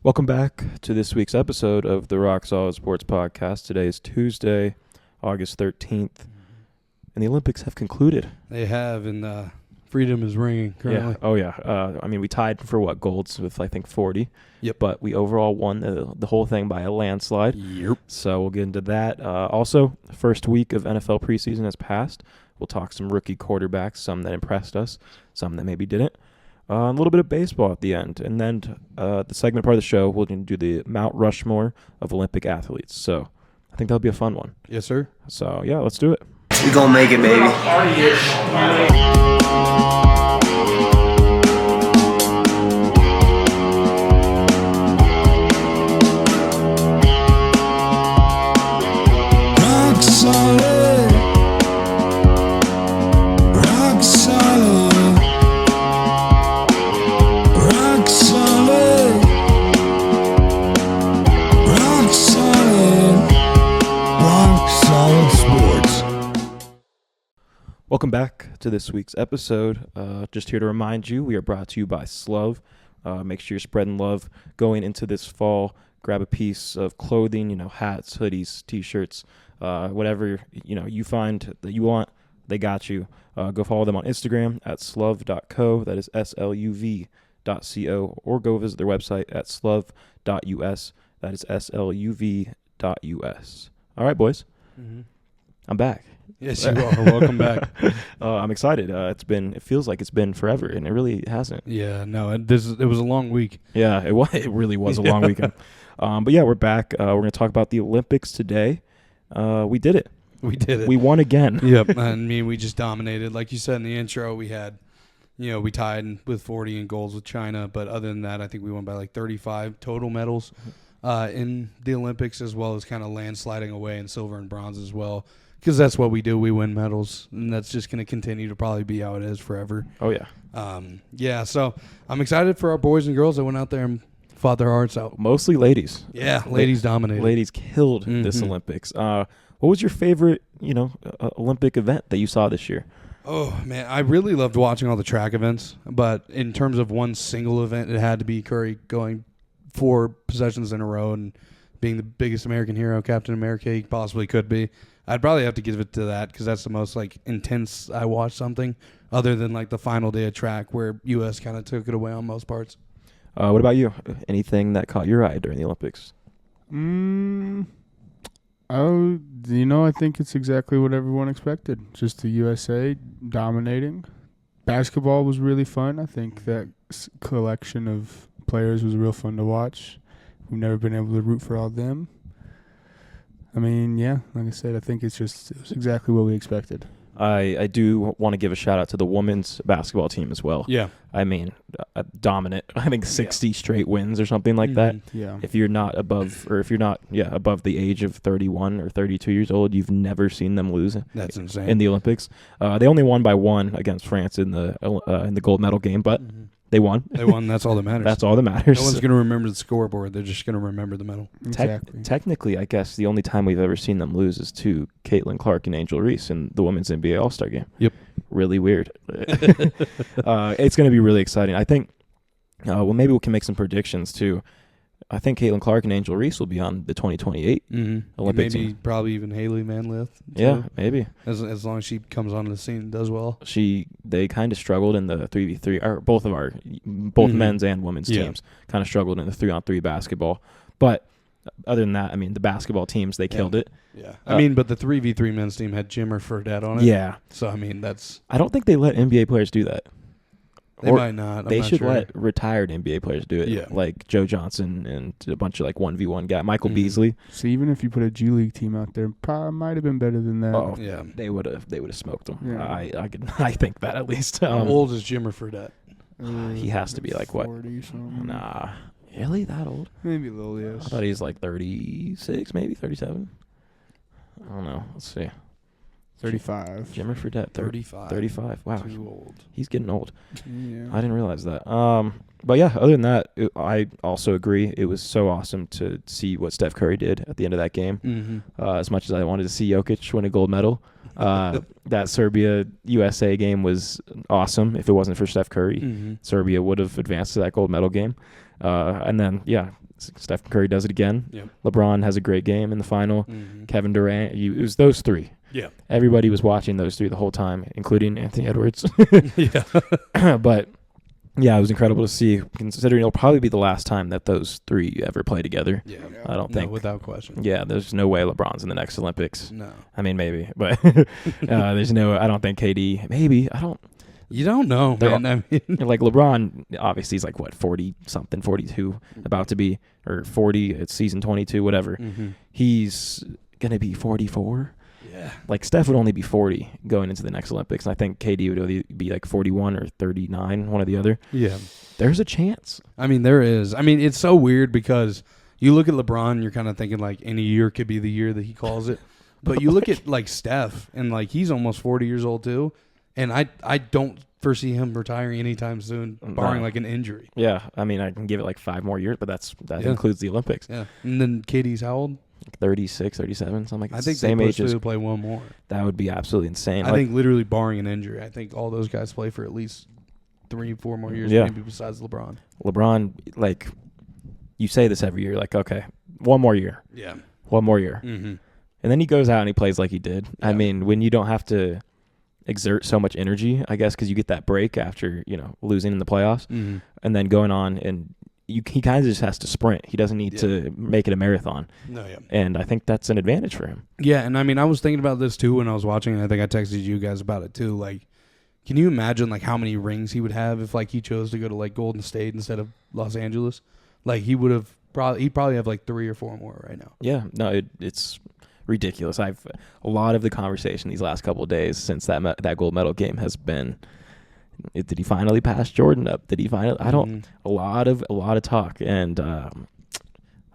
Welcome back to this week's episode of the Rock Solid Sports Podcast. Today is Tuesday, August 13th, and the Olympics have concluded. They have, and freedom is ringing currently. Yeah. Oh, yeah. We tied for golds with, I think, 40. Yep. But we overall won the whole thing by a landslide. Yep. So we'll get into that. Also, first week of NFL preseason has passed. We'll talk some rookie quarterbacks, some that impressed us, some that maybe didn't. A little bit of baseball at the end. And then the segment part of the show, we'll do the Mount Rushmore of Olympic athletes. So I think that'll be a fun one. Yes, sir. So, yeah, let's do it. We gonna make it, baby. Rock solid. Rock solid. Rock solid. Rock solid. Rock solid sports. Welcome back to this week's episode. Just here to remind you, we are brought to you by Slove. Make sure you're spreading love going into this fall. Grab a piece of clothing, hats, hoodies, T-shirts, whatever, you find that you want, they got you. Go follow them on Instagram at sluv.co, that is sluv.co, or go visit their website at sluv.us, that is sluv.us. All right, boys. Mm-hmm. I'm back. Yes, you are. Welcome back. I'm excited. It feels like it's been forever, and it really hasn't. Yeah, no, it was a long week. Yeah, it really was a long weekend. But yeah, we're back. We're going to talk about the Olympics today. We did it. We did it. We won again. Yep. We just dominated. Like you said in the intro, we had, we tied with 40 in golds with China. But other than that, I think we won by like 35 total medals in the Olympics, as well as kind of landsliding away in silver and bronze as well. Because that's what we do. We win medals, and that's just going to continue to probably be how it is forever. Oh, yeah. So I'm excited for our boys and girls that went out there and fought their hearts out. Mostly ladies. Yeah, ladies dominated. Ladies killed this Olympics. What was your favorite, Olympic event that you saw this year? Oh, man, I really loved watching all the track events. But in terms of one single event, it had to be Curry going 4 possessions in a row and being the biggest American hero, Captain America he possibly could be. I'd probably have to give it to that because that's the most intense I watched something other than the final day of track where U.S. kind of took it away on most parts. What about you? Anything that caught your eye during the Olympics? I think it's exactly what everyone expected. Just the USA dominating. Basketball was really fun. I think that collection of players was real fun to watch. We've never been able to root for all of them. Like I said, I think it was exactly what we expected. I do want to give a shout out to the women's basketball team as well. Yeah. Dominant. I think 60 straight wins or something like that. Yeah. If you're not above the age of 31 or 32 years old, you've never seen them lose. That's insane. In the Olympics. They only won by 1 against France in the gold medal game, but they won. They won. That's all that matters. That's all that matters. No one's going to remember the scoreboard. They're just going to remember the medal. Exactly. Technically, I guess the only time we've ever seen them lose is to Caitlin Clark and Angel Reese in the Women's NBA All-Star game. Yep. Really weird. It's going to be really exciting. I think, maybe we can make some predictions too. I think Caitlin Clark and Angel Reese will be on the 2028 Olympic maybe team. Probably even Haley Manlith. Yeah, maybe. As long as she comes onto the scene and does well. They kind of struggled in the 3v3, or both men's and women's teams kind of struggled in the 3-on-3 basketball. But other than that, the basketball teams, they killed it. Yeah. But the 3v3 men's team had Jimmer Fredette on it. Yeah. So, that's... I don't think they let NBA players do that. They might not. They should sure. let retired NBA players do it. Yeah. Like Joe Johnson and a bunch of 1v1 guy. Michael Beasley. So even if you put a G League team out there, probably might have been better than that. Oh, yeah. They would have smoked them. Yeah. I think that at least. How old is Jimmer Fredette? He has to be 40 something. Nah. Really? That old? Maybe a little, yes. I thought he was 36, maybe 37. I don't know. Let's see. 35. Jimmer Fredette. 35. 35. Wow. Too old. He's getting old. Yeah. I didn't realize that. But yeah, other than that, I also agree. It was so awesome to see what Steph Curry did at the end of that game. As much as I wanted to see Jokic win a gold medal, that Serbia-USA game was awesome. If it wasn't for Steph Curry, Serbia would have advanced to that gold medal game. And then, Steph Curry does it again. Yep. LeBron has a great game in the final. Mm-hmm. Kevin Durant. It was those three. Yeah. Everybody was watching those three the whole time, including Anthony Edwards. Yeah. But, yeah, it was incredible to see, considering it'll probably be the last time that those three ever play together. Yeah. I don't think. Without question. Yeah, there's no way LeBron's in the next Olympics. No. I mean, maybe. But there's I don't think KD, maybe. You don't know, man. I mean, Like LeBron, obviously he's like, 40-something, 42, about to be, or 40, it's season 22, whatever. mm-hmm. He's going to be 44. Yeah. Like Steph would only be 40 going into the next Olympics. And I think KD would only be like 41 or 39, one or the other. Yeah. There's a chance. I mean, there is. I mean, it's so weird because you look at LeBron, you're kind of thinking like any year could be the year that he calls it. But you look at like Steph, and like he's almost 40 years old too. And I don't foresee him retiring anytime soon, barring like an injury. Yeah, I mean, I can give it like 5 more years, but that includes the Olympics. Yeah. And then KD's how old? 36, 37, something like that. I think same they age as to play one more. That would be absolutely insane. I think literally barring an injury, I think all those guys play for at least 3-4 more years, maybe besides LeBron. LeBron, like, you say this every year, like, okay, one more year. Yeah. One more year. Mm-hmm. And then he goes out and he plays like he did. Yeah. I mean, when you don't have to exert so much energy, I guess, because you get that break after, losing in the playoffs, Mm-hmm. and then going on, and he kind of just has to sprint. He doesn't need to make it a marathon. No, yeah. And I think that's an advantage for him. Yeah, and I mean, I was thinking about this too when I was watching, and I think I texted you guys about it too. Like, can you imagine like how many rings he would have if like he chose to go to like Golden State instead of Los Angeles? Like he'd probably have like 3 or 4 more right now. Yeah, no, it's ridiculous. A lot of the conversation these last couple of days since that gold medal game has been, did he finally pass Jordan up? Did he finally? I don't. A lot of talk, and a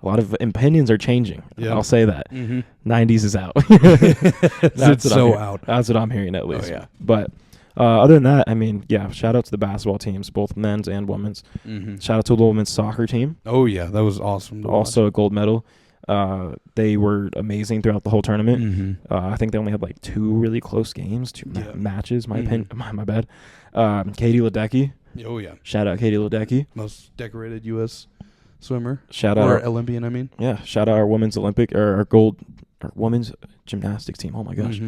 lot of opinions are changing. Yeah. I'll say that. Mm-hmm. 90s is out. It's so out. That's what I'm hearing at least. Oh, yeah. But other than that, I mean, yeah. Shout out to the basketball teams, both men's and women's. Mm-hmm. Shout out to the women's soccer team. Oh yeah, that was awesome. Also a gold medal. They were amazing throughout the whole tournament. Mm-hmm. I think they only had like 2 really close games, 2 matches. My opinion, my bad. Katie Ledecky. Oh yeah. Shout out Katie Ledecky. Most decorated U.S. swimmer. Shout or out Olympian, I mean. Yeah. Shout out our women's Olympic or our women's gymnastics team. Oh my gosh,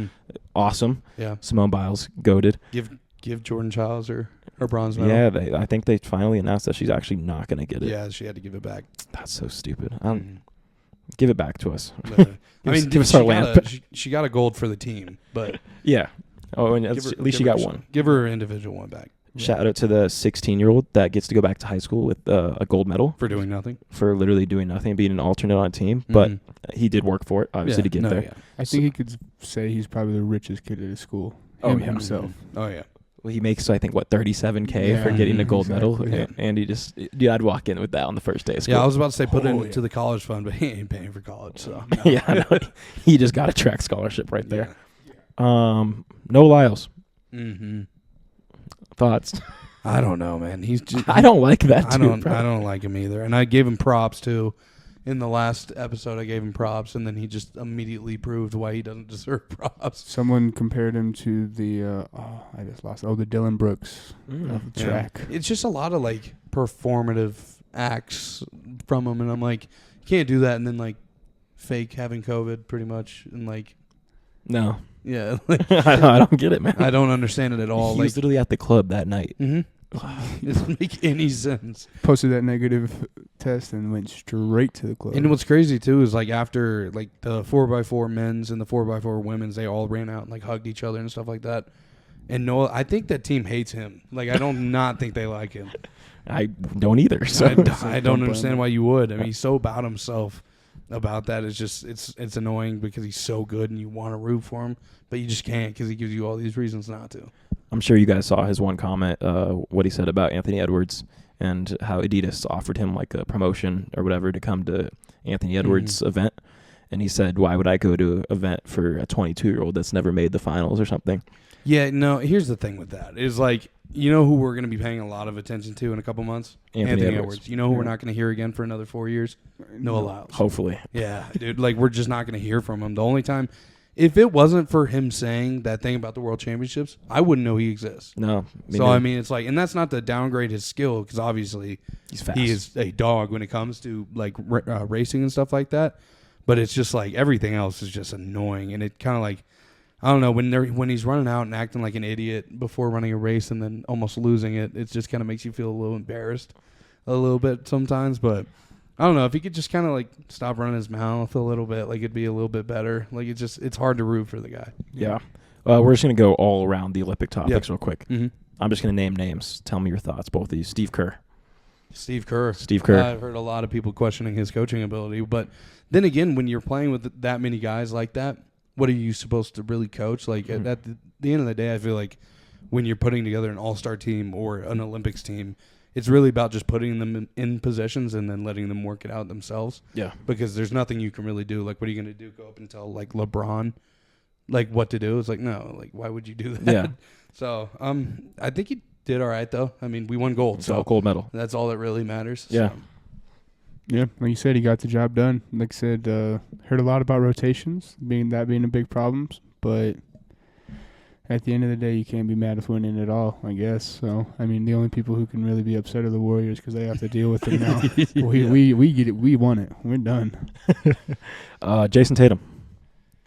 awesome. Yeah. Simone Biles, goated. Give Jordan Childs her bronze medal. Yeah. I think they finally announced that she's actually not going to get it. Yeah, she had to give it back. That's so stupid. Give it back to us. I mean, give us our land. She got a gold for the team, but yeah. Oh, and at least she got one. Give her an individual one back. Shout out to the 16-year-old that gets to go back to high school with a gold medal. For doing nothing. For literally doing nothing, being an alternate on a team. But he did work for it, obviously, to get there. Yeah. I think he could say he's probably the richest kid at his school. Himself. Oh, yeah. Well, he makes, I think, $37K for getting a gold medal. Yeah. And he just, I'd walk in with that on the first day of school. Yeah, I was about to say put it into the college fund, but he ain't paying for college. So Yeah, no, he just got a track scholarship right there. No Lyles. Mm-hmm. Thoughts? I don't know, man. He's just, I don't like that, I dude. don't like him either. And I gave him props, too. In the last episode, I gave him props, and then he just immediately proved why he doesn't deserve props. Someone compared him to the I just lost. The Dylan Brooks of the track. It's just a lot of like performative acts from him, and I'm like, you can't do that and then like fake having COVID, pretty much, and like, No. yeah, like, I don't get it, man. I don't understand it at all. He Like, was literally at the club that night. it doesn't make any sense. Posted that negative test and went straight to the club. And what's crazy too is like after like the 4x4 men's and the 4x4 women's, they all ran out and like hugged each other and stuff like that. And Noah, I think that team hates him. Like I don't not think they like him. I don't either. So I don't understand why you would. I mean, he's so about himself about that. It's just it's annoying because he's so good and you want to root for him, but you just can't because he gives you all these reasons not to. I'm sure you guys saw his one comment, what he said about Anthony Edwards and how Adidas offered him like a promotion or whatever to come to Anthony Edwards' event. And he said, why would I go to an event for a 22-year-old that's never made the finals or something? Yeah, no, here's the thing with that. Is like, you know who we're going to be paying a lot of attention to in a couple months? Anthony Edwards. You know who we're not going to hear again for another 4 years? Noah Lyles. Hopefully. Yeah, dude. Like, we're just not going to hear from him. The only time if it wasn't for him saying that thing about the World Championships, I wouldn't know he exists. No. So, I mean, it's like, and that's not to downgrade his skill, because obviously he's fast. he is a dog when it comes to like racing and stuff like that. But it's just like everything else is just annoying, and it kind of like, I don't know, when he's running out and acting like an idiot before running a race and then almost losing it, it just kind of makes you feel a little embarrassed a little bit sometimes. But I don't know, if he could just kind of like stop running his mouth a little bit, like it'd be a little bit better. Like it's hard to root for the guy. Yeah. We're just going to go all around the Olympic topics real quick. Mm-hmm. I'm just going to name names. Tell me your thoughts, both of you. Steve Kerr. Steve Kerr. I've heard a lot of people questioning his coaching ability. But then again, when you're playing with that many guys like that, what are you supposed to really coach? Like, at the end of the day, I feel like when you're putting together an all-star team or an Olympics team, it's really about just putting them in positions and then letting them work it out themselves. Yeah. Because there's nothing you can really do. Like, what are you going to do? Go up and tell, like, LeBron, like, what to do? It's like, no. Like, why would you do that? Yeah. So, I think he did all right, though. I mean, we won gold. It's so all gold medal. that's all that really matters. Yeah. So. Yeah, like you said, he got the job done. Like I said, heard a lot about rotations being a big problem, but at the end of the day, you can't be mad with winning at all, I guess. So, I mean, the only people who can really be upset are the Warriors because they have to deal with it now. We get it. We won it. We're done. Jason Tatum.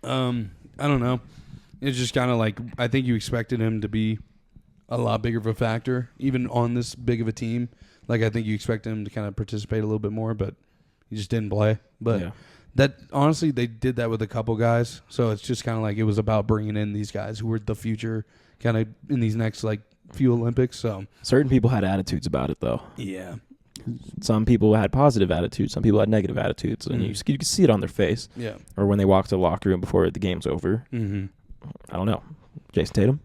I don't know. It's just kind of like, I think you expected him to be a lot bigger of a factor, even on this big of a team. Like, I think you expected him to kind of participate a little bit more, but he just didn't play. But that, honestly, they did that with a couple guys. So it's just kind of like it was about bringing in these guys who were the future kind of in these next, like, few Olympics. So certain people had attitudes about it, though. Yeah. Some people had positive attitudes. Some people had negative attitudes. And you could see it on their face. Yeah. Or when they walked to the locker room before the game's over. Mm-hmm. I don't know. Jason Tatum?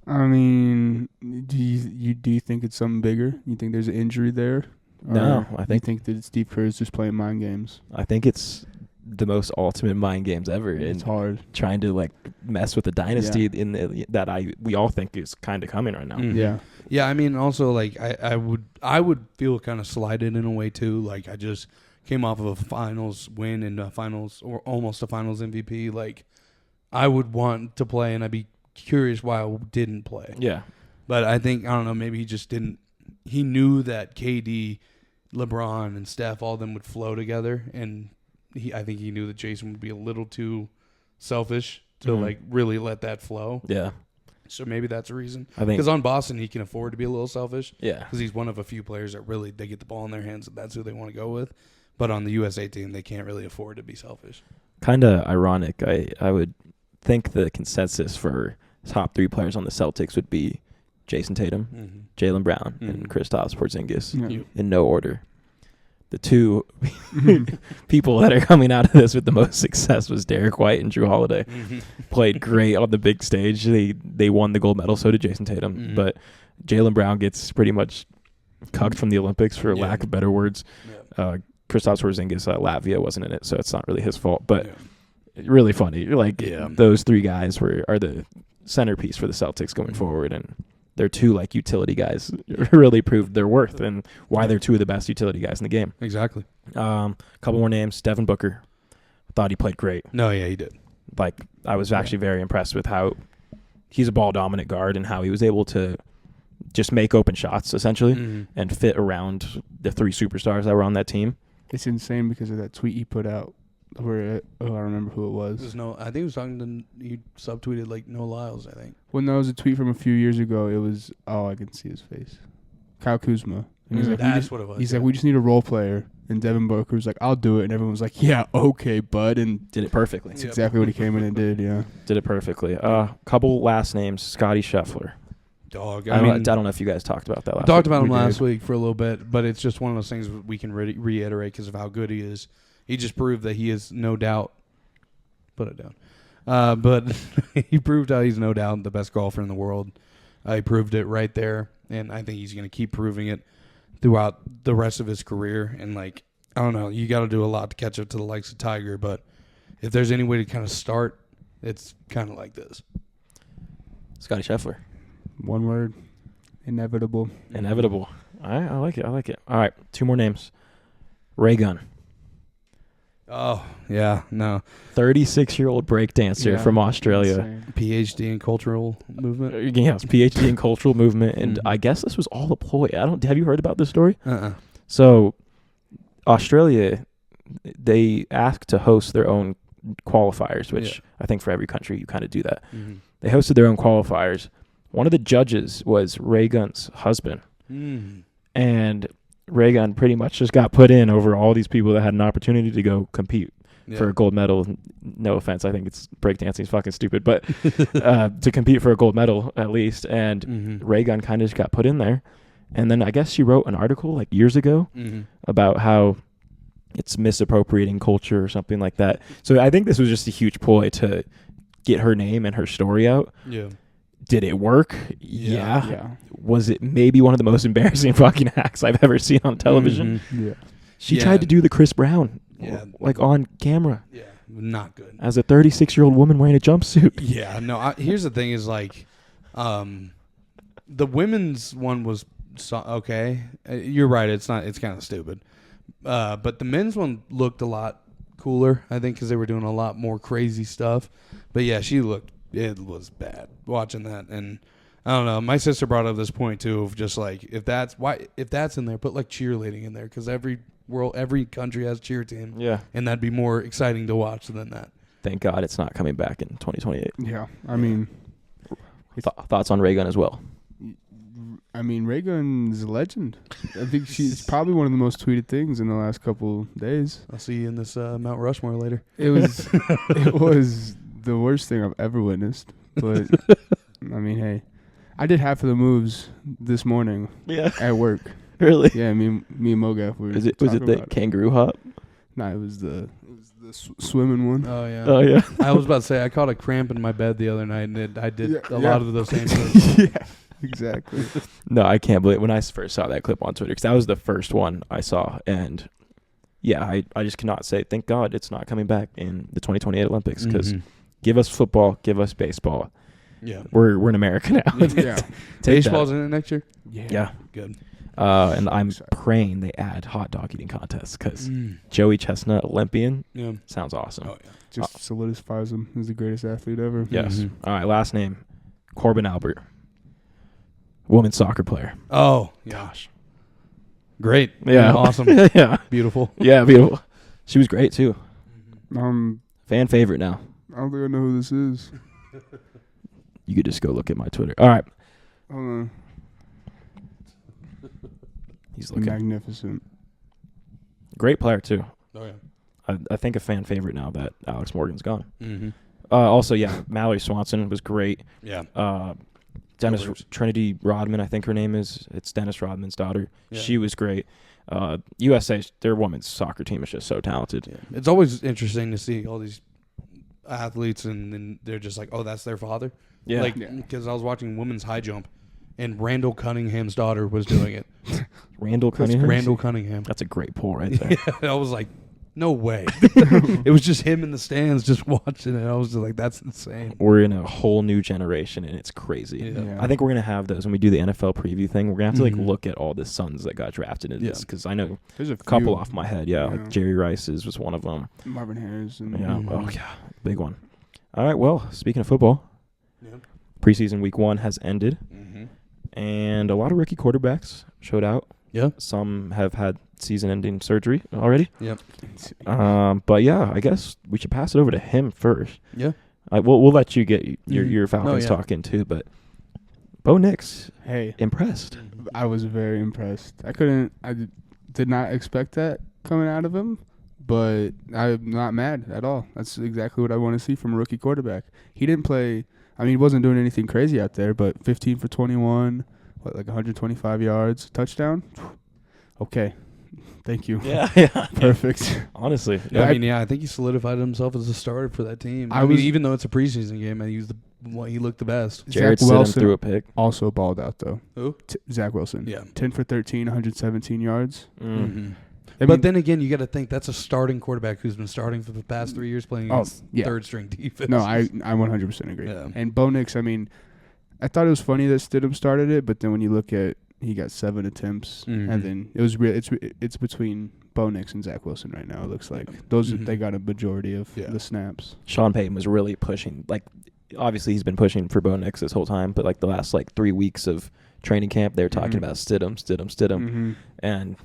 I mean, do you think it's something bigger? You think there's an injury there? No, I think that Steve Kerr is just playing mind games. I think it's the most ultimate mind games ever. It's hard. Trying to like mess with the dynasty we all think is kind of coming right now. Mm-hmm. Yeah. Yeah, I mean, also, like, I would feel kind of slighted in a way, too. Like, I just came off of a finals win and a finals, or almost a finals MVP. Like, I would want to play, and I'd be curious why I didn't play. Yeah. But I think, I don't know, maybe he just didn't. He knew that KD, LeBron, and Steph, all of them would flow together, and I think he knew that Jason would be a little too selfish to, like, really let that flow. Yeah. So maybe that's a reason. I think because on Boston, he can afford to be a little selfish. Yeah. Because he's one of a few players that really, they get the ball in their hands, and that's who they want to go with. But on the USA team, they can't really afford to be selfish. Kind of ironic. I would think the consensus for top three players on the Celtics would be Jason Tatum, Jaylen Brown, and Kristaps Porzingis in no order. The two people that are coming out of this with the most success was Derek White and Drew Holiday. Played great on the big stage. They won the gold medal. So did Jason Tatum. But Jaylen Brown gets pretty much cucked from the Olympics, for lack of better words. Kristaps Porzingis, Latvia wasn't in it, so it's not really his fault. But really funny. Like those three guys are the centerpiece for the Celtics going forward, and they're two like utility guys. Really proved their worth and why they're two of the best utility guys in the game. Exactly. Couple more names. Devin Booker. Thought he played great. No, yeah, he did. Like, I was actually very impressed with how he's a ball dominant guard and how he was able to just make open shots essentially and fit around the three superstars that were on that team. It's insane because of that tweet he put out where I remember who it was. I think he was talking to, he subtweeted like No Lyles, I think. Well, no, it was a tweet from a few years ago. It was, I can see his face. Kyle Kuzma. And he's like, that's what it was. He's like, we just need a role player. And Devin Booker was like, I'll do it. And everyone was like, yeah, okay, bud. And did it perfectly. That's exactly what he came in and did, yeah. Did it perfectly. Couple last names. Scotty Scheffler. Dog. I don't know if you guys talked about that last week. Talked about him last week for a little bit, but it's just one of those things we can reiterate because of how good he is. He just proved that he is no doubt. Put it down. But he proved how he's no doubt the best golfer in the world. He proved it right there, and I think he's going to keep proving it throughout the rest of his career. And, like, I don't know, you got to do a lot to catch up to the likes of Tiger, but if there's any way to kind of start, it's kind of like this. Scotty Scheffler. One word. Inevitable. Inevitable. I like it. All right, two more names. Ray Gunn. Oh, yeah, no. 36-year-old breakdancer Yeah, from Australia. insane. PhD in cultural movement. Yes, PhD in cultural movement, and Mhm. I guess this was all a ploy. Have you heard about this story? Uh-uh. So, Australia, they asked to host their own qualifiers, which I think for every country you kind of do that. Mm-hmm. They hosted their own qualifiers. One of the judges was Ray Gunn's husband, and Ray Gunn pretty much just got put in over all these people that had an opportunity to go compete for a gold medal. No offense, I think it's breakdancing is fucking stupid, but to compete for a gold medal at least. And Ray Gunn kind of just got put in there. And then I guess she wrote an article like years ago about how it's misappropriating culture or something like that. So I think this was just a huge ploy to get her name and her story out. Yeah. Did it work? Yeah. Yeah. Was it maybe one of the most embarrassing fucking acts I've ever seen on television? Yeah. She Yeah. tried to do the Chris Brown, Yeah. like on camera, Yeah. Not good. as a 36-year-old woman wearing a jumpsuit. Yeah, no. Here's the thing: is like, the women's one was okay. You're right. It's not. It's kind of stupid. But the men's one looked a lot cooler. I think because they were doing a lot more crazy stuff. But yeah, she looked. It was bad watching that, and I don't know. My sister brought up this point too of just like if that's in there, put like cheerleading in there because every country has a cheer team, Yeah. and that'd be more exciting to watch than that. Thank God it's not coming back in 2028. Yeah. I mean, Thoughts on Reagan as well? Reagan's a legend. I think she's probably one of the most tweeted things in the last couple days. I'll see you in this Mount Rushmore later. It was it was the worst thing I've ever witnessed. But hey, I did half of the moves this morning Yeah. at work. Really? Yeah, me and Mogaf were. Was it talking the about it. kangaroo hop? Nah, it was the swimming one. Oh yeah. Oh yeah. I was about to say I caught a cramp in my bed the other night, and I did Yeah, a yeah. lot of those same things. Yeah, exactly. No, I can't believe when I first saw that clip on Twitter, because that was the first one I saw, and yeah, I just cannot say thank God it's not coming back in the 2028 Olympics, because give us football, give us baseball. Yeah. We're in America now. Yeah. Take Baseball's that. in it next year. Yeah. Good. And I'm Excited. praying they add hot dog eating contests, because Joey Chestnut, Olympian, Yeah. sounds awesome. Oh yeah. Just solidifies him as the greatest athlete ever. Yes. Mhm. All right, last name, Corbin Albert, women's soccer player. Oh yeah. Gosh. Great. Yeah. Awesome. Yeah. Beautiful. Yeah, beautiful. She was great, too. Fan Fan favorite now. I don't think I know who this is. You could just go look at my Twitter. All right. Hold on. He's looking. Magnificent. Great player, too. Oh yeah. I think a fan favorite now that Alex Morgan's gone. Mm-hmm. Also, yeah, Mallory Swanson was great. Yeah. Dennis Killers. Trinity Rodman, I think her name is. It's Dennis Rodman's daughter. Yeah. She was great. USA, their women's soccer team is just so talented. Yeah. It's always interesting to see all these athletes, and then they're just like, oh, that's their father. Yeah. Like, because I was watching women's high jump, and Randall Cunningham's daughter was doing it. Randall Cunningham. Randall Cunningham. That's a great pull right there. Yeah, I was like, no way. It was just him in the stands just watching it. I was just like, that's insane. We're in a whole new generation, and it's crazy. Yeah. I think we're going to have those when we do the NFL preview thing. We're going to have to Mhm. look at all the sons that got drafted in this, because I know There's a a couple few. off my head. Yeah, like Yeah. Jerry Rice's was one of them. Marvin Harrison. Yeah. Mhm. Oh, yeah. Big one. All right. Well, speaking of football, Yeah. preseason week 1 has ended, Mm-hmm. and a lot of rookie quarterbacks showed out. Yeah. Some have had season-ending surgery already. Yep. But yeah, I guess we should pass it over to him first. Yeah. We'll let you get your Mhm. your Falcons yeah. talking too, but Bo Nix Hey, impressed. I was very impressed. I did not expect that coming out of him, but I'm not mad at all. That's exactly what I want to see from a rookie quarterback. He didn't play. He wasn't doing anything crazy out there, but 15 for 21, like 125 yards, touchdown. Okay, thank you. Yeah. Perfect. Honestly, Yeah, yeah. I think he solidified himself as a starter for that team. I was- even though it's a preseason game, he looked the best. Jared Zach Stidham Wilson threw a pick. also balled out though. Who? Zach Wilson. Yeah. 10 for 13, 117 yards. Mm-hmm. I But mean- then again, you got to think that's a starting quarterback who's been starting for the past 3 years playing against yeah. third string defense. No, I 100% agree. Yeah. And Bo Nix, I thought it was funny that Stidham started it, but then when you look at he got 7 attempts, Mhm. and then it was it's between Bo Nix and Zach Wilson right now. It looks like they got a majority of the snaps. Sean Payton was really pushing. Like, obviously he's been pushing for Bo Nix this whole time, but like the last 3 weeks of training camp, they were talking about Stidham, and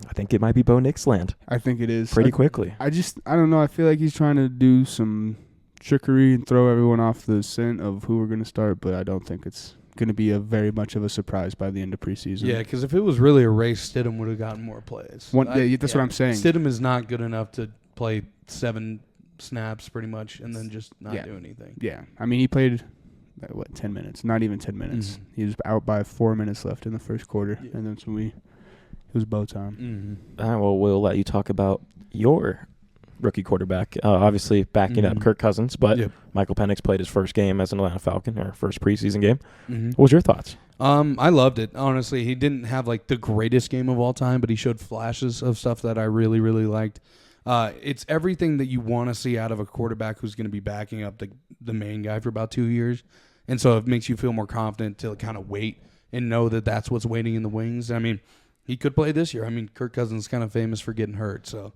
I think it might be Bo Nix land. I think it is pretty quickly. I don't know. I feel like he's trying to do some trickery and throw everyone off the scent of who we're going to start, but I don't think it's going to be a very much of a surprise by the end of preseason. Yeah, because if it was really a race, Stidham would have gotten more plays. That's what I'm saying. Stidham is not good enough to play 7 snaps pretty much and then just not do anything. Yeah. I mean, he played, 10 minutes? Not even 10 minutes. Mm-hmm. He was out by 4 minutes left in the first quarter, and then it was Bo time. Mm-hmm. All right, well, we'll let you talk about your rookie quarterback. Obviously backing up Kirk Cousins, but Michael Penix played his first game as an Atlanta Falcon, or first preseason game. What was your thoughts? I loved it. Honestly, he didn't have the greatest game of all time, but he showed flashes of stuff that I really, really liked. It's everything that you want to see out of a quarterback who's going to be backing up the main guy for about 2 years. And so it makes you feel more confident to kind of wait and know that that's what's waiting in the wings. I mean, he could play this year. I mean, Kirk Cousins is kind of famous for getting hurt. So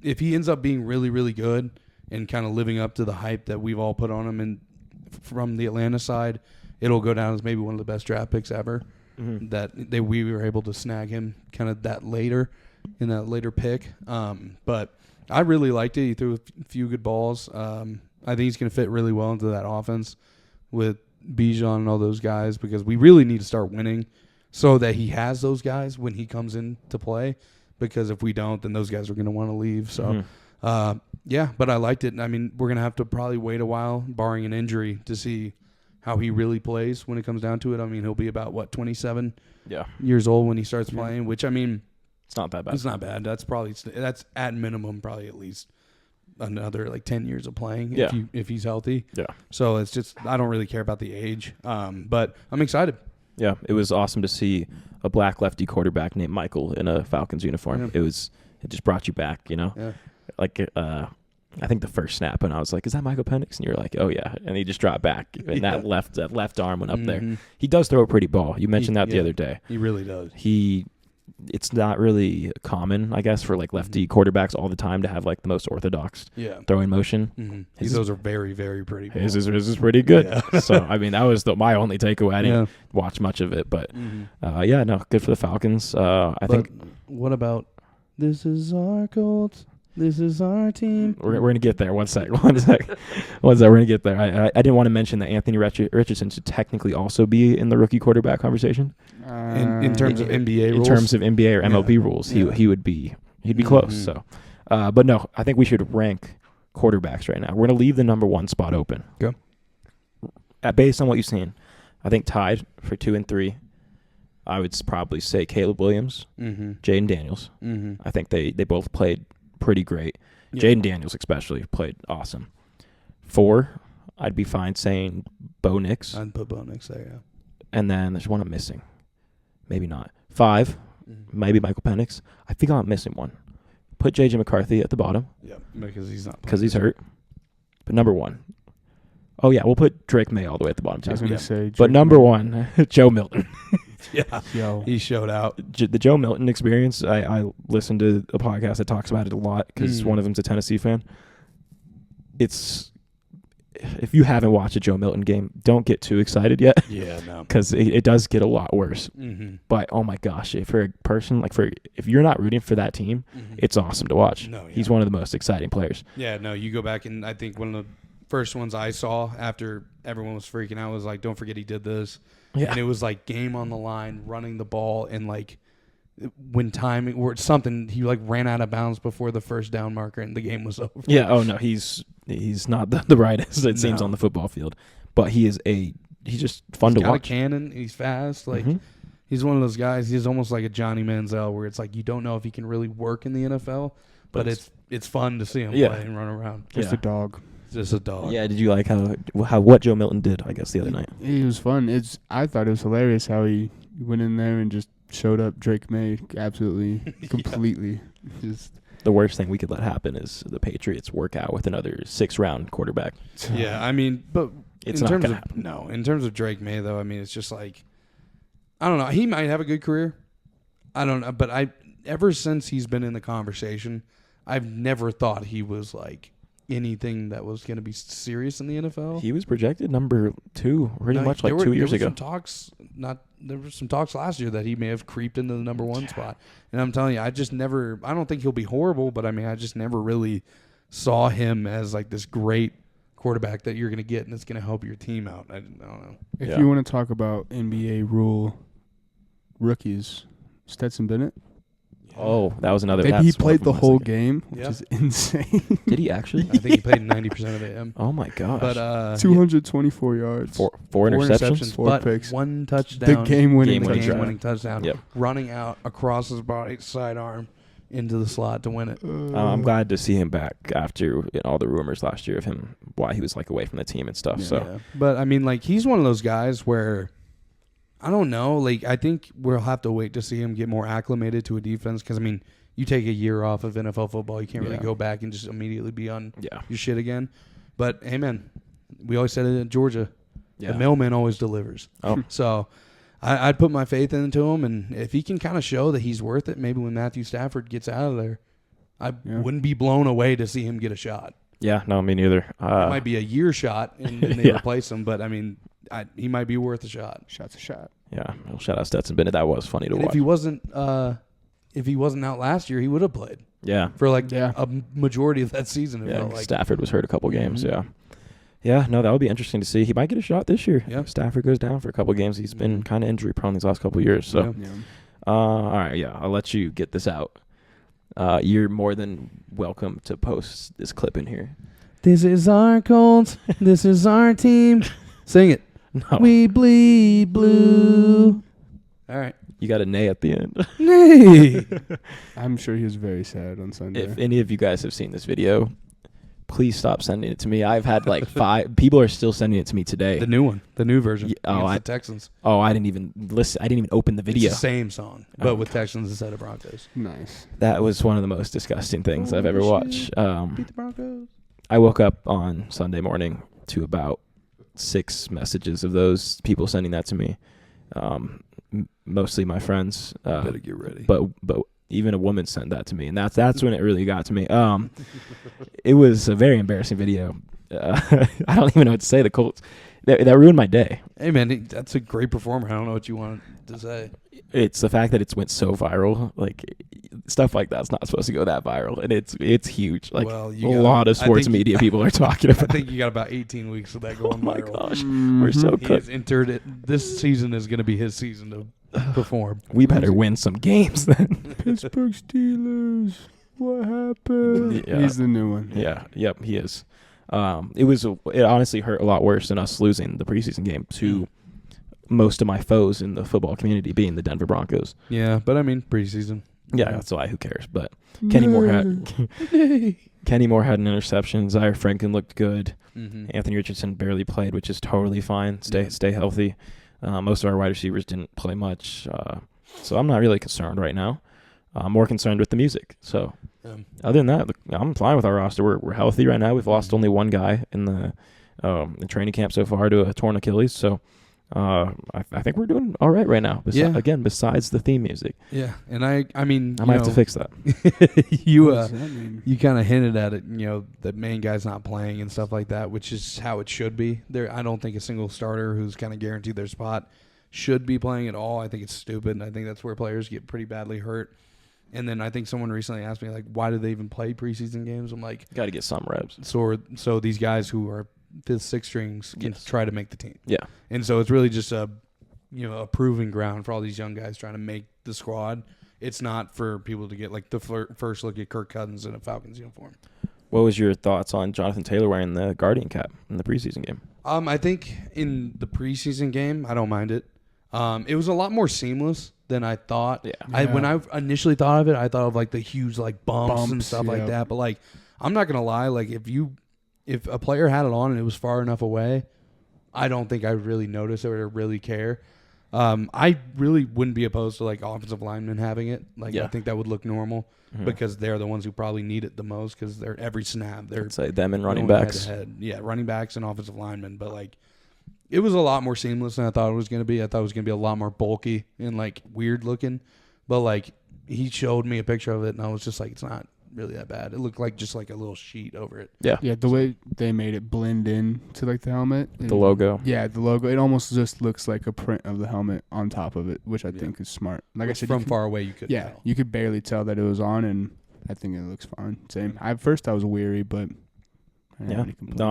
if he ends up being really, really good and kind of living up to the hype that we've all put on him and from the Atlanta side, it'll go down as maybe one of the best draft picks ever. That we were able to snag him kind of in that later pick. But I really liked it. He threw a few good balls. I think he's going to fit really well into that offense with Bijan and all those guys, because we really need to start winning so that he has those guys when he comes in to play, because if we don't, then those guys are going to want to leave. So, but I liked it. I mean, we're going to have to probably wait a while, barring an injury, to see how he really plays when it comes down to it. I mean, he'll be about, 27 years old when he starts playing, which, I mean, it's not that bad. It's not bad. That's at minimum probably at least another 10 years of playing if he's healthy. Yeah. So it's just, I don't really care about the age, but I'm excited. Yeah, it was awesome to see a black lefty quarterback named Michael in a Falcons uniform. Yeah. It just brought you back, Yeah. I think the first snap, and I was like, "Is that Michael Penix?" And you're like, "Oh yeah," and he just dropped back, and that left arm went up there. He does throw a pretty ball. You mentioned that the other day. He really does. It's not really common, I guess, for lefty quarterbacks all the time to have the most orthodox throwing motion. Those are very, very pretty. His is pretty good. Yeah. So I mean, that was my only takeaway. I didn't watch much of it, but good for the Falcons. I think. What about this is our Colts? This is our team. We're going to get there. One sec. We're going to get there. I didn't want to mention that Anthony Richardson should technically also be in the rookie quarterback conversation. In terms of NBA rules? In terms of NBA or MLB rules, he'd be close. So, but no, I think we should rank quarterbacks right now. We're going to leave the number 1 spot open. Go. Based on what you've seen, I think tied for 2 and 3. I would probably say Caleb Williams, Jaden Daniels. I think they both played pretty great. Jaden Daniels especially played awesome. 4, I'd be fine saying Bo Nix. I'd put Bo Nix there, yeah. And then there's one I'm missing. Maybe not. 5, maybe Michael Penix. I think I'm missing one. Put J.J. McCarthy at the bottom. Yeah, because he's not. Because he's hurt. But number 1. Oh, yeah, we'll put Drake May all the way at the bottom, too. I was going to say Drake but number May. 1, Joe Milton. He showed out. The Joe Milton experience, I listened to a podcast that talks about it a lot because one of them's a Tennessee fan. If you haven't watched a Joe Milton game, don't get too excited yet. Yeah, no. Because it does get a lot worse. But, oh, my gosh, for a person, if you're not rooting for that team, it's awesome to watch. No, yeah. He's one of the most exciting players. Yeah, no, you go back and I think one of the first ones I saw after everyone was freaking out was don't forget he did this. Yeah. And it was game on the line, running the ball, and when timing or something, he ran out of bounds before the first down marker, and the game was over. Yeah. Oh no, he's not the brightest it seems on the football field, but he's just fun to watch. He's got a cannon. He's fast. He's one of those guys. He's almost like a Johnny Manziel, where it's you don't know if he can really work in the NFL, but it's fun to see him play and run around. Just a dog. Just a dog. Yeah, did you like what Joe Milton did, I guess, the other night? He was fun. I thought it was hilarious how he went in there and just showed up Drake May absolutely, completely. Just the worst thing we could let happen is the Patriots work out with another 6th-round quarterback. Yeah, I mean, but it's in not terms gonna of happen. No, in terms of Drake May though, I mean, it's just I don't know. He might have a good career. I don't know, but ever since he's been in the conversation, I've never thought he was like anything that was going to be serious in the NFL. He was projected number 2 pretty much like 2 years ago. There were some talks last year that he may have creeped into the number 1 spot. And I'm telling you, I don't think he'll be horrible, but I mean, I just never really saw him as like this great quarterback that you're going to get and it's going to help your team out. I don't know. If you want to talk about NBA rule rookies, Stetson Bennett. Oh, that was another. Maybe he played the whole game. game, which is insane. Did he actually? I think he played 90% of it. Oh my gosh! But 224 yards, four interceptions, 4 picks, 1 touchdown, the game-winning touchdown, Yep. running out across his body, sidearm into the slot to win it. I'm glad to see him back after all the rumors last year of him, why he was like away from the team and stuff. Yeah. But I mean, like he's one of those guys where I don't know. Like I think we'll have to wait to see him get more acclimated to a defense because I mean, you take a year off of NFL football, you can't really go back and just immediately be on your shit again. But hey, man, we always said it in Georgia. The mailman always delivers. Oh. So I'd put my faith into him, and if he can kind of show that he's worth it, maybe when Matthew Stafford gets out of there, I wouldn't be blown away to see him get a shot. Yeah, no, me neither. It might be a year shot, and they replace him, but I mean, he might be worth a shot. Shot's a shot. Yeah, well, shout out Stetson Bennett. That was funny to watch. If he wasn't out last year, he would have played. Yeah, for a majority of that season. Stafford was hurt a couple games. Yeah, no, that would be interesting to see. He might get a shot this year. Yeah, Stafford goes down for a couple games. He's been kind of injury prone these last couple of years. So, all right, I'll let you get this out. You're more than welcome to post this clip in here. This is our Colts. This is our team. Sing it. No. We bleed blue. All right. You got a nay at the end. Nay. I'm sure he was very sad on Sunday. If any of you guys have seen this video, please stop sending it to me. I've had like 5 people are still sending it to me today. The new one, the new version. The Texans. Oh, I didn't even listen. I didn't even open the video. It's the same song, but with Texans instead of Broncos. Nice. That was one of the most disgusting things I've ever watched. Beat the Broncos. I woke up on Sunday morning to about 6 messages of those people sending that to me. Mostly my friends. Better get ready. But even a woman sent that to me, and that's when it really got to me. It was a very embarrassing video. I don't even know what to say. The Colts that ruined my day. Hey man, that's a great performer. I don't know what you want to say. It's the fact that it's went so viral. Like stuff like that's not supposed to go that viral, and it's huge. Like a lot of sports media people are talking about. I think you got about 18 weeks of that going viral. Oh my gosh, we're so He has entered it. This season is going to be his season to perform. We better win some games then. Pittsburgh Steelers. What happened? Yeah. He's the new one. Yeah. Yep. He is. It honestly hurt a lot worse than us losing the preseason game to most of my foes in the football community being the Denver Broncos. Yeah, but I mean preseason. Yeah, that's why. Who cares? But Kenny Moore had an interception. Zaire Franklin looked good. Mm-hmm. Anthony Richardson barely played, which is totally fine. Stay healthy. Most of our wide receivers didn't play much, so I'm not really concerned right now. I'm more concerned with the music. So other than that, I'm fine with our roster. We're healthy right now. We've lost only one guy in the training camp so far to a torn Achilles. So I think we're doing all right now. Again, besides the theme music. Yeah, and I mean, I might have to fix that. You kind of hinted at it. You know, the main guy's not playing and stuff like that, which is how it should be. I don't think a single starter who's kind of guaranteed their spot should be playing at all. I think it's stupid, and I think that's where players get pretty badly hurt. And then I think someone recently asked me, like, why do they even play preseason games? I'm like, got to get some reps. So these guys who are 5th, 6th strings can try to make the team. Yeah. And so it's really just a proving ground for all these young guys trying to make the squad. It's not for people to get like the first look at Kirk Cousins in a Falcons uniform. What was your thoughts on Jonathan Taylor wearing the Guardian cap in the preseason game? I think in the preseason game, I don't mind it. It was a lot more seamless than I thought. Yeah. When I initially thought of it, I thought of like the huge like bumps and stuff like that. But like, I'm not gonna lie, like if a player had it on and it was far enough away, I don't think I'd really notice it or really care. I really wouldn't be opposed to like offensive linemen having it. Like I think that would look normal because they're the ones who probably need it the most because they're every snap. They're say them and running backs. Yeah, running backs and offensive linemen. But like, it was a lot more seamless than I thought it was going to be. I thought it was going to be a lot more bulky and like weird looking, but like he showed me a picture of it and I was just like, it's not really that bad. It looked like just like a little sheet over it. Yeah. Yeah, the way they made it blend in to like the helmet. The logo. Yeah, the logo. It almost just looks like a print of the helmet on top of it, which I think is smart. Like I said, from far away you could tell. you could barely tell that it was on, and I think it looks fine. Same. At first I was weary, but I didn't have any complaints. No,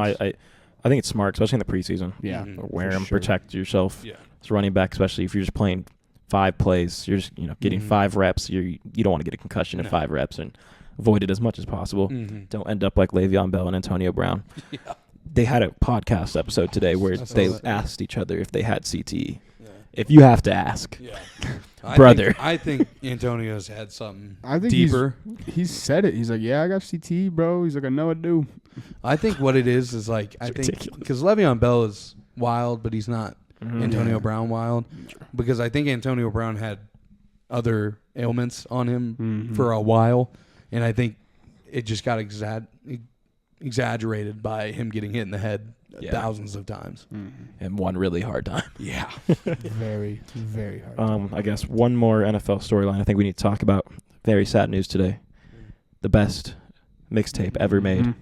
I think it's smart, especially in the preseason. Yeah. Wear For them, sure. protect yourself. Yeah. As a running back, especially if you're just playing 5 plays, you're just getting 5 reps. You don't want to get a concussion in 5 reps and avoid it as much as possible. Don't end up like Le'Veon Bell and Antonio Brown. Yeah. They had a podcast episode today where I saw they that. asked each other if they had CTE. If you have to ask, Yeah. Brother. I think Antonio's had something I think deeper. He's said it. He's like, yeah, I got CTE, bro. He's like, I know I do. I think what it is like, I think ridiculous. because Le'Veon Bell is wild, but he's not Antonio Yeah. Brown wild. Because I think Antonio Brown had other ailments on him for a while, and I think it just got exaggerated by him getting hit in the head thousands of times. and one really hard time. Yeah. Very, very hard. I guess one more NFL storyline I think we need to talk about. Very sad news today. The best mixtape ever made.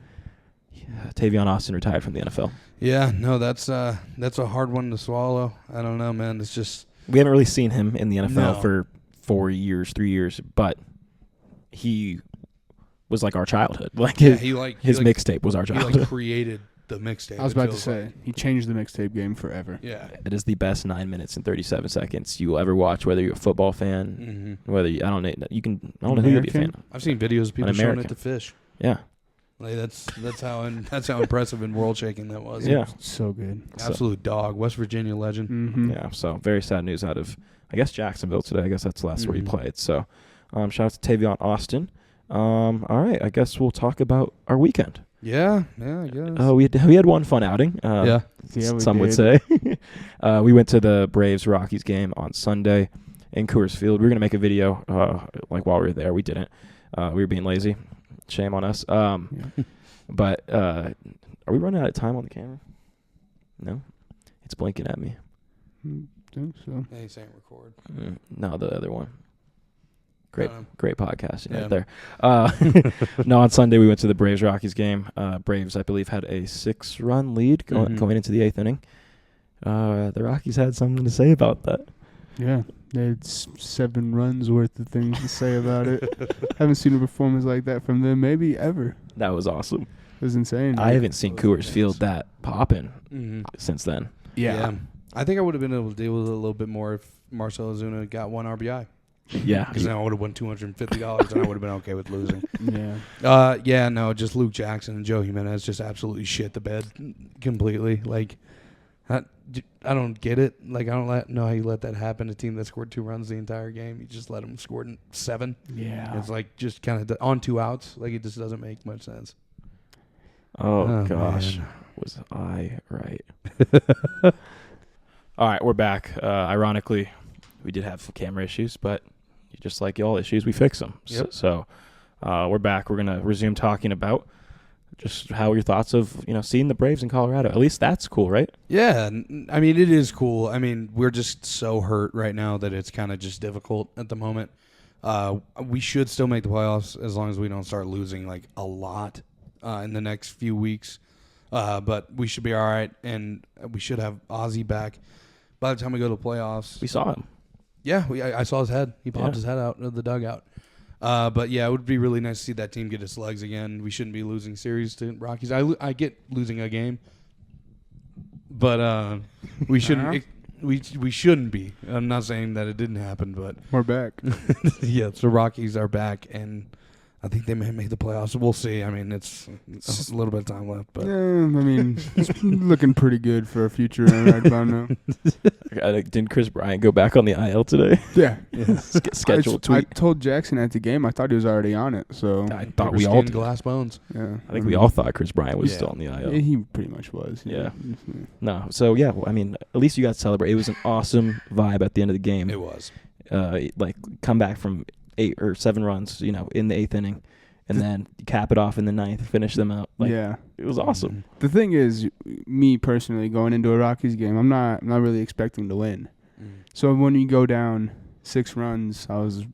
Tavion Austin retired from the NFL. Yeah, no, that's a hard one to swallow. I don't know, man. It's just We haven't really seen him in the NFL No. for 3 years, but he was like our childhood. Like his mixtape was our he childhood. created the mixtape. I was it about to feels say, like. he changed the mixtape game forever. Yeah. It is the best 9 minutes and 37 seconds you will ever watch, whether you're a football fan, whether I don't know who you'll be a fan of. I've seen videos of people showing it to fish. Yeah. Like that's how impressive and world shaking that was. Yeah. So good. Absolute dog. West Virginia legend. Mm-hmm. Yeah. So very sad news out of, I guess, Jacksonville today. I guess that's the last where he played. So shout out to Tavion Austin. All right. I guess we'll talk about our weekend. Yeah, I guess. We had one fun outing. Yeah. Some would say. We went to the Braves-Rockies game on Sunday in Coors Field. We were going to make a video while we were there. We didn't. We were being lazy. Shame on us. But are we running out of time on the camera? No? It's blinking at me. Think so. Yeah, he's saying record. No, the other one. Great podcast Yeah. right there. No, on Sunday we went to the Braves-Rockies game. Braves, I believe, had a 6-run lead going into the 8th inning. The Rockies had something to say about that. Yeah. They had 7 runs worth of things to say about it. Haven't seen a performance like that from them maybe ever. That was awesome. It was insane. I haven't seen Coors Field that popping since then. Yeah. I think I would have been able to deal with it a little bit more if Marcell Ozuna got 1 RBI. Yeah. Because then I would have won $250 and I would have been okay with losing. Yeah. No, just Luke Jackson and Joe Jimenez just absolutely shit the bed completely. Like, I don't get it. Like, I don't know how you let that happen. A team that scored 2 runs the entire game, you just let them score 7. Yeah. It's like just kind of on 2 outs. Like, it just doesn't make much sense. Oh gosh. Man. Was I right? All right, we're back. Ironically, we did have some camera issues, but just like all issues, we fix them. Yep. So we're back. We're going to resume talking about just how your thoughts of, seeing the Braves in Colorado. At least that's cool, right? Yeah, I mean, it is cool. I mean, we're just so hurt right now that it's kind of just difficult at the moment. We should still make the playoffs as long as we don't start losing, like, a lot in the next few weeks. But we should be all right, and we should have Ozzy back by the time we go to the playoffs. We saw him. Yeah, I saw his head. He popped his head out of the dugout. But, yeah, it would be really nice to see that team get its legs again. We shouldn't be losing series to Rockies. I get losing a game, but we shouldn't. We shouldn't be. I'm not saying that it didn't happen, but We're back. yeah, the Rockies are back, and I think they may make the playoffs. We'll see. I mean, it's a little bit of time left, but Yeah, I mean, it's looking pretty good for a future right about now. Didn't Chris Bryant go back on the IL today? Yeah. Scheduled I tweet. told Jackson at the game, I thought he was already on it. So, I thought we all did. glass bones. yeah. I think we all thought Chris Bryant was still on the IL. He pretty much was. Yeah. No. So, yeah, well, I mean, at least you got to celebrate. It was an awesome vibe at the end of the game. It was. Come back from 8 or 7 runs, in the 8th inning, and then cap it off in the ninth, finish them out. Like, yeah. it was awesome. The thing is, me personally, going into a Rockies game, I'm not really expecting to win. So when you go down 6 runs, I was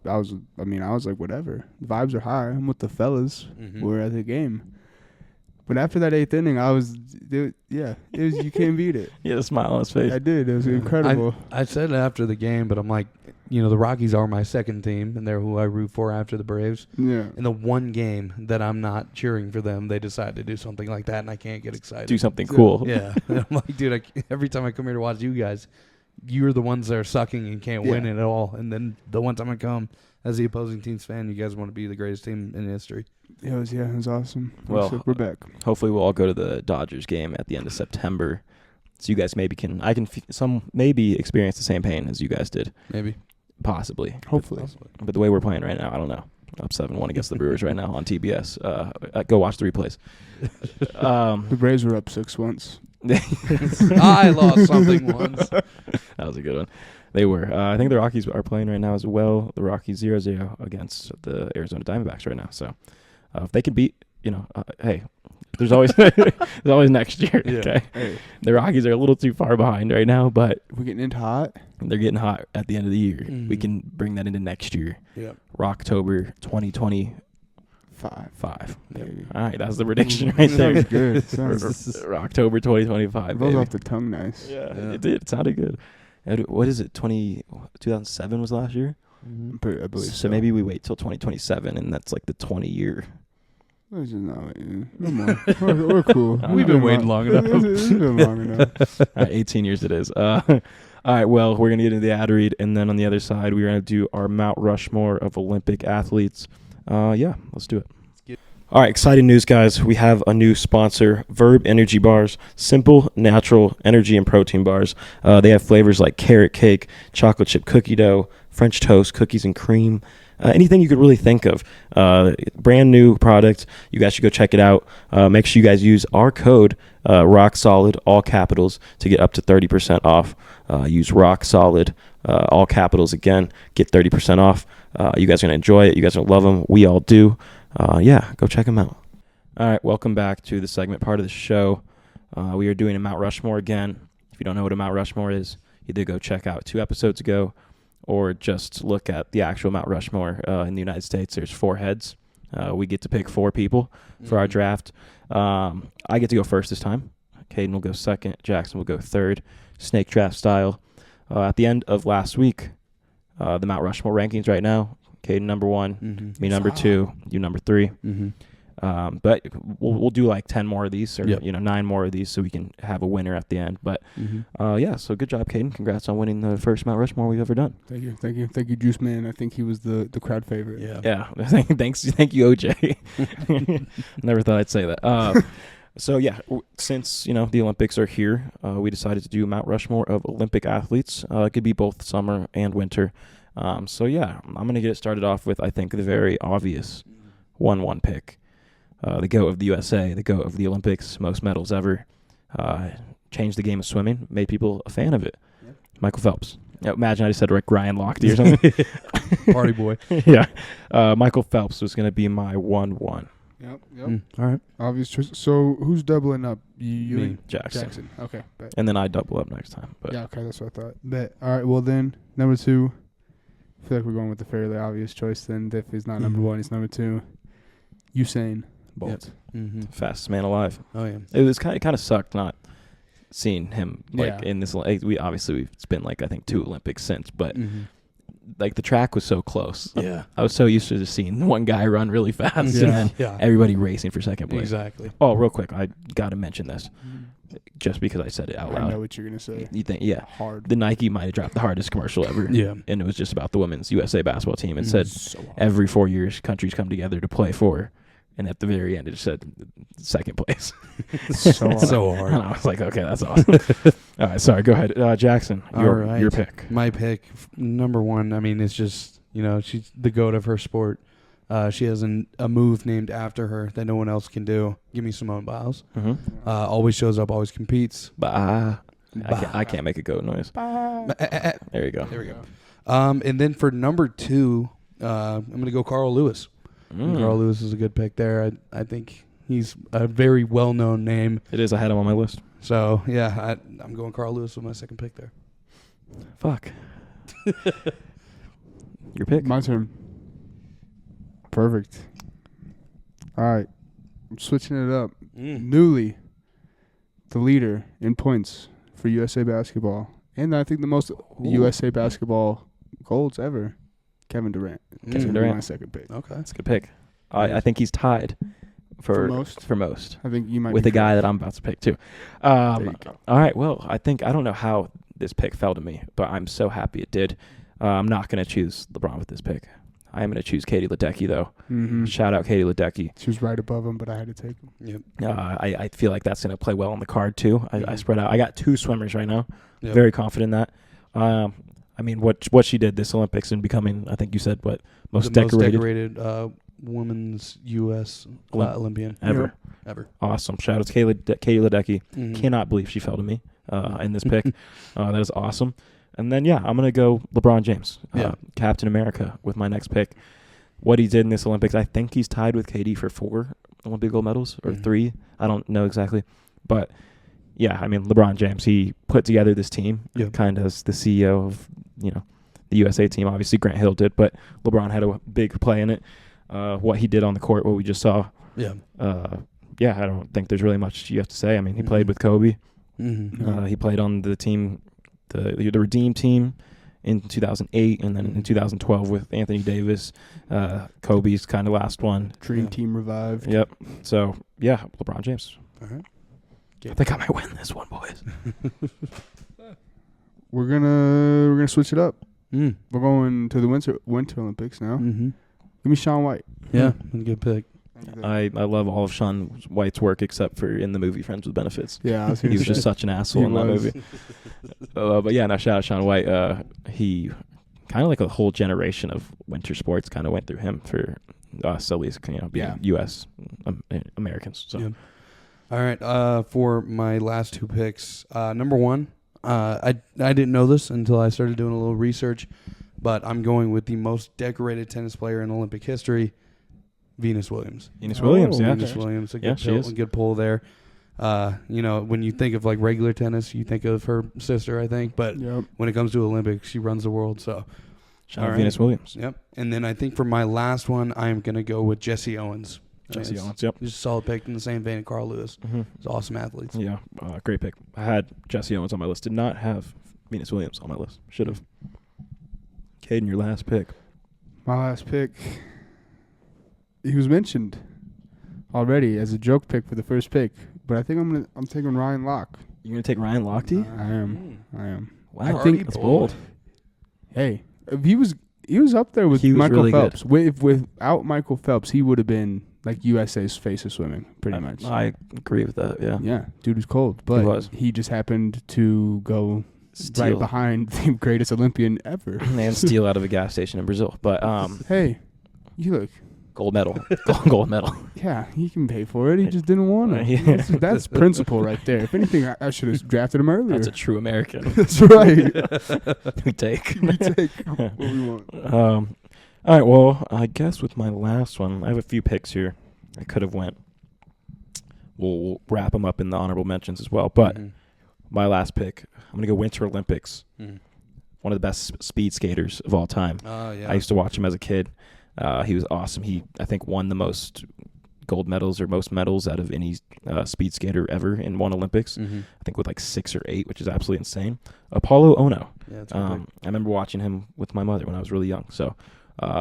like, whatever. The vibes are high. I'm with the fellas. We're at the game. But after that 8th inning, you can't beat it. He had a smile on his face. I did. It was incredible. I said it after the game, but I'm like, the Rockies are my second team, and they're who I root for after the Braves. Yeah. In the one game that I'm not cheering for them, they decide to do something like that, and I can't get excited. Do something cool. Yeah. I'm like, dude, every time I come here to watch you guys, you're the ones that are sucking and can't win it at all. And then the one time I come as the opposing team's fan, you guys want to be the greatest team in history. It was awesome. Well, we're back. Hopefully we'll all go to the Dodgers game at the end of September, so you guys maybe experience the same pain as you guys did. Maybe. Possibly. Hopefully. But the way we're playing right now, I don't know. Up 7-1 against the Brewers right now on TBS. Go watch the replays. The Braves were up 6 once. I lost something once. That was a good one. They were. I think the Rockies are playing right now as well. The Rockies 0-0 against the Arizona Diamondbacks right now. So if they can beat, hey, there's always next year. Yeah. Okay. Hey, The Rockies are a little too far behind right now, but we're getting into hot. they're getting hot at the end of the year. Mhm. We can bring that into next year. Yeah. Rocktober 2025. 5. Maybe. All right, that's the prediction right there. Sounds good. October 2025. Rolls Baby. off the tongue nice. Yeah, it did. It sounded good. And what is it? 2007 was last year? I believe So maybe we wait till 2027, and that's like the 20-year. Let's just not waiting. No more. We're cool. We've been waiting long enough. We've been long enough. All right, 18 years it is. All right, well, we're going to get into the ad read, and then on the other side, we're going to do our Mount Rushmore of Olympic athletes. Let's do it. All right, exciting news, guys. We have a new sponsor, Verb Energy Bars. Simple, natural energy and protein bars. They have flavors like carrot cake, chocolate chip cookie dough, French toast, cookies and cream, anything you could really think of. Brand new product. You guys should go check it out. Make sure you guys use our code, Rock Solid, all capitals, to get up to 30% off. Use Rock Solid, all capitals again. Get 30% off. You guys are going to enjoy it. You guys are going to love them. We all do. Go check them out. All right, welcome back to the segment part of the show. We are doing a Mount Rushmore again. If you don't know what a Mount Rushmore is, either go check out 2 episodes ago or just look at the actual Mount Rushmore. In the United States, there's 4 heads. We get to pick 4 people for our draft. I get to go first this time. Kaiden will go second. Jackson will go third. Snake draft style. At the end of last week, the Mount Rushmore rankings right now, Kaiden number 1, me number 2, you number 3. But we'll do like 10 more of these, or 9 more of these, so we can have a winner at the end. But so good job, Kaiden. Congrats on winning the first Mount Rushmore we've ever done. Thank you, Juice Man. I think he was the crowd favorite. Yeah. Thank you, OJ. Never thought I'd say that. Since the Olympics are here, we decided to do Mount Rushmore of Olympic athletes. It could be both summer and winter. I'm gonna get it started off with, I think, the very obvious 1-1 pick. The GOAT of the USA, the GOAT of the Olympics, most medals ever, changed the game of swimming, made people a fan of it. Yep. Michael Phelps. Imagine I just said like Ryan Lochte or something. Party boy. Yeah. Michael Phelps was going to be my 1-1. Yep. All right. Obvious choice. So who's doubling up? You Me, and Jackson. Okay. Bet. And then I double up next time. But Yeah, okay, that's what I thought. Bet. All right, well then, number 2. I feel like we're going with the fairly obvious choice then. If he's not number 1, he's number 2. Usain Bolt. Yep. fastest man alive. Oh, yeah. It was kind of sucked not seeing him in this. We've been like I think 2 Olympics since, but like the track was so close. Yeah. I was so used to just seeing one guy run really fast and then everybody racing for second place. Exactly. Oh, real quick, I got to mention this just because I said it out loud. I know what you're going to say. You think, yeah. Hard. The Nike might have dropped the hardest commercial ever. Yeah. And it was just about the women's USA basketball team and said So hard. every 4 years countries come together to play for. And at the very end, it just said second place. So hard. So hard. And I was like, okay, that's awesome. All right, sorry. Go ahead. Jackson, your pick. My pick, number 1, I mean, it's just, she's the GOAT of her sport. She has a move named after her that no one else can do. Give me Simone Biles. Always shows up, always competes. I can't make a goat noise. There you go. There we go. And then for number 2, I'm going to go Carl Lewis. Carl Lewis is a good pick there. I think he's a very well-known name. It is. I had him on my list. So, yeah, I'm going Carl Lewis with my second pick there. Fuck. Your pick. My turn. Perfect. All right. I'm switching it up. Newly, the leader in points for USA basketball. And I think the most USA basketball golds ever. Kevin Durant. Kevin Durant. My second pick. Okay. That's a good pick. I think he's tied for most. I think you might with be the guy correct. that I'm about to pick too. There you go. All right. Well, I don't know how this pick fell to me, but I'm so happy it did. I'm not going to choose LeBron with this pick. I am going to choose Katie Ledecky, though. Mm-hmm. Shout out Katie Ledecky. She was right above him, but I had to take him. Yep. I feel like that's going to play well on the card, too. I Mhm. spread out. I got 2 swimmers right now. Yep. Very confident in that. I mean, what she did this Olympics and becoming, I think you said, most decorated women's U.S. Olympian ever. Ever. Awesome. Shout out to Katie Ledecky. Mhm. Cannot believe she fell to me in this pick. That is awesome. And then, I'm going to go LeBron James, Captain America, with my next pick. What he did in this Olympics, I think he's tied with KD for 4 Olympic gold medals or 3. I don't know exactly. But, I mean, LeBron James, he put together this team kind of as the CEO of, the USA team. Obviously, Grant Hill did, but LeBron had a big play in it. What he did on the court, what we just saw. Yeah. I don't think there's really much you have to say. I mean, he played with Kobe. Mm-hmm. He played on the team, the Redeem team in 2008, and then in 2012 with Anthony Davis. Kobe's kind of last one. Dream team revived. Yep. So, LeBron James. All right. I think I might win this one, boys. We're gonna switch it up. Mm. We're going to the Winter Olympics now. Mm-hmm. Give me Shaun White. Yeah, good pick. I love all of Shaun White's work except for in the movie Friends with Benefits. Yeah, I was He was just such an asshole in that was. movie. Shout out Shaun White. He kind of like a whole generation of winter sports kind of went through him for us, at least, being U.S. Americans. So. Yeah. All right. For my last 2 picks, number 1, I didn't know this until I started doing a little research, but I'm going with the most decorated tennis player in Olympic history, Venus Williams. Venus Williams, yeah. Venus Williams, a Yeah, she is. good pull there. When you think of like regular tennis, you think of her sister, I think, but when it comes to Olympics, she runs the world. So, Shout out Venus Williams. Yep. And then I think for my last one, I'm gonna go with Jesse Owens. Jesse Owens, yep. Just a solid pick in the same vein of Carl Lewis. Mm-hmm. He's awesome athletes. Yeah, great pick. I had Jesse Owens on my list. Did not have Venus Williams on my list. Should have. Kaiden, your last pick. My last pick. He was mentioned already as a joke pick for the first pick, but I think I'm taking Ryan Locke. You're gonna take Ryan Lochte? I am. Wow, I think that's bold. Hey, if he was up there with He was Michael really Phelps. Without Michael Phelps, he would have been like USA's face of swimming, pretty much. I agree with that. Yeah. Yeah, dude was cold, but was. he just happened to go Steal. right behind the greatest Olympian ever. And steal out of a gas station in Brazil. But Hey, you look. gold medal. Gold medal. Yeah, he can pay for it. He just didn't want to. Yeah. That's principle right there. If anything, I should have drafted him earlier. That's a true American. That's right. We take. We take what we want. All right. Well, I guess with my last one, I have a few picks here. I could have went. We'll wrap them up in the honorable mentions as well. But my last pick, I'm gonna go Winter Olympics. One of the best speed skaters of all time. Yeah. I used to watch him as a kid. He was awesome. He, I think, won the most gold medals or most medals out of any speed skater ever in one Olympics. I think with like 6 or 8, which is absolutely insane. Apollo Ono. Yeah, that's I remember watching him with my mother when I was really young. So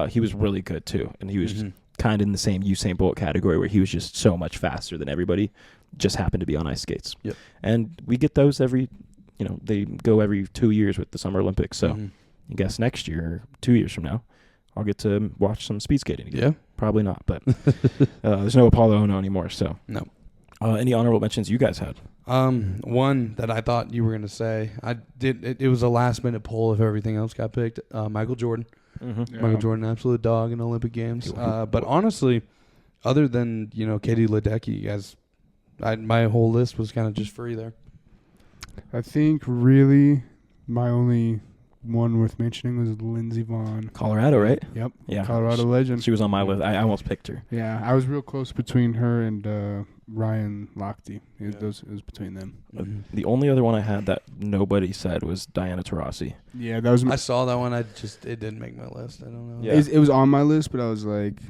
he was really good too, and he was just kind of in the same Usain Bolt category where he was just so much faster than everybody. Just happened to be on ice skates. Yep. And we get those every. They go every 2 years with the Summer Olympics. So I guess next year, or 2 years from now, I'll get to watch some speed skating again. Yeah. Probably not, but there's no Apollo Ono anymore. So No. Any honorable mentions you guys had? One that I thought you were gonna say, I did. It was a last minute poll if everything else got picked. Michael Jordan. Mm-hmm. Yeah. Michael Jordan, absolute dog in Olympic Games. But honestly, other than Katie Ledecky, guys, my whole list was kind of just free there. I think really my only one worth mentioning was Lindsey Vaughn. Colorado, right? Yep. Yeah. Colorado legend. She was on my list. I almost picked her. Yeah, I was real close between her and Ryan Lochte. It was between them. The only other one I had that nobody said was Diana Taurasi. Yeah, that was. I saw that one. It didn't make my list. I don't know. Yeah. It was on my list, but I was like,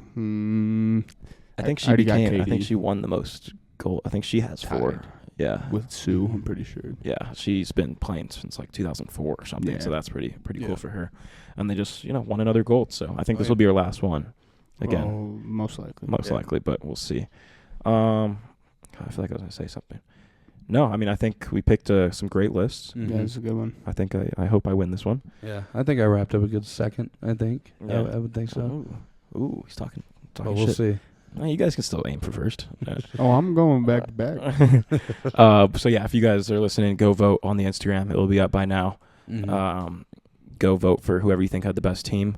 I think she already got became. I think KD. she won the most goal. I think she has 4. Tied. Yeah. With Sue, I'm pretty sure. Yeah, she's been playing since like 2004 or something, so Yeah. that's pretty Yeah. cool for her. And they just won another gold, so I think this will be her last one. Again, Oh, most likely. most likely, but we'll see. I feel like I was gonna say something. No, I mean I think we picked some great lists. Yeah, it's a good one. I think I hope I win this one. Yeah, I think I wrapped up a good second. I think. Yeah. I would think so. Ooh, he's talking But we'll shit. see. Well, you guys can still aim for first. Oh, I'm going back to back. So yeah, if you guys are listening, go vote on the Instagram. It'll be up by now. Go vote for whoever you think had the best team.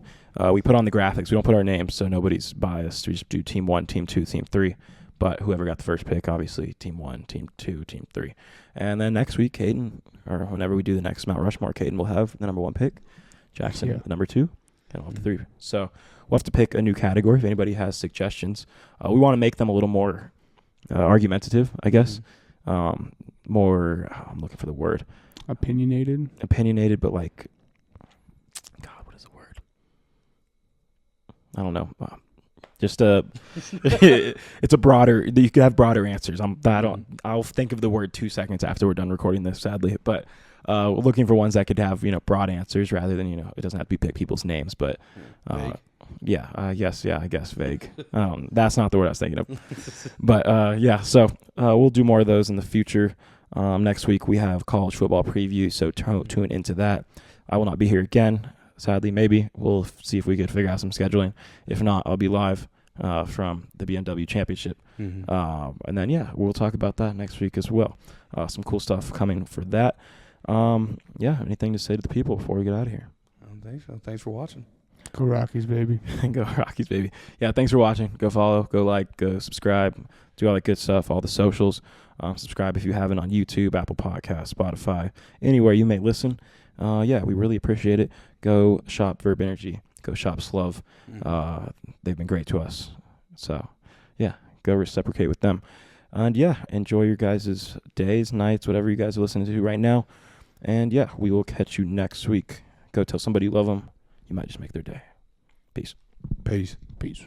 We put on the graphics. We don't put our names, so nobody's biased. We just do team 1, team 2, team 3. But whoever got the first pick, obviously, team 1, team 2, team 3. And then next week, Kaiden, or whenever we do the next Mount Rushmore, Kaiden will have the number 1 pick. Jackson, the number 2. And we'll have the 3. So we'll have to pick a new category if anybody has suggestions. We want to make them a little more argumentative, I guess. More, I'm looking for the word. Opinionated, but like, God, what is the word? I don't know. Just it's a broader. You could have broader answers. I'll think of the word 2 seconds after we're done recording this. Sadly, but we're looking for ones that could have broad answers rather than it doesn't have to be pick people's names. But I guess vague. That's not the word I was thinking of. But so we'll do more of those in the future. Next week we have college football preview, so tune into that. I will not be here again, sadly. Maybe we'll see if we could figure out some scheduling. If not, I'll be live from the BMW Championship, and then we'll talk about that next week as well. Some cool stuff coming for that. Anything to say to the people before we get out of here? I don't think so. Thanks for watching. Go Rockies, baby. Go Rockies, baby. Yeah, thanks for watching. Go follow, go like, go subscribe, do all that good stuff, all the socials. Subscribe if you haven't on YouTube, Apple Podcasts, Spotify, anywhere you may listen. We really appreciate it. Go shop Verb Energy. Go shop Slove. They've been great to us. So, go reciprocate with them. And, enjoy your guys' days, nights, whatever you guys are listening to right now. And, we will catch you next week. Go tell somebody you love them. You might just make their day. Peace. Peace. Peace.